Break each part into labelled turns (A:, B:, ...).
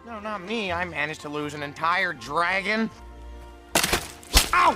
A: No, not me. I managed to lose an entire dragon. Ow!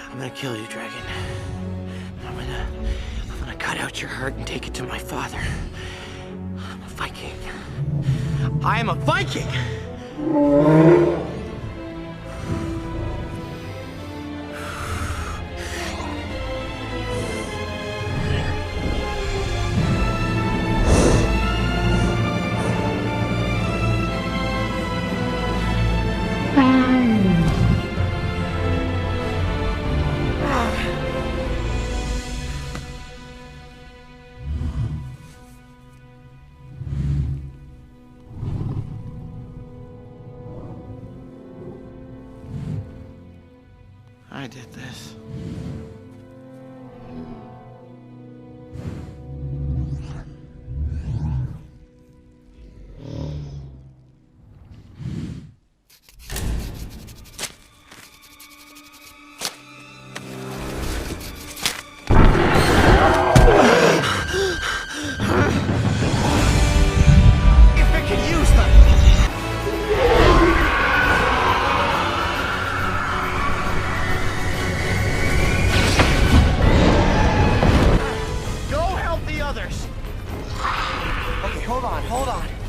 A: I'm gonna kill you, dragon. I'm gonna cut out your heart and take it to my father. I'm a Viking. I am a Viking! I did this. If it could use them! Others. Okay, hold on.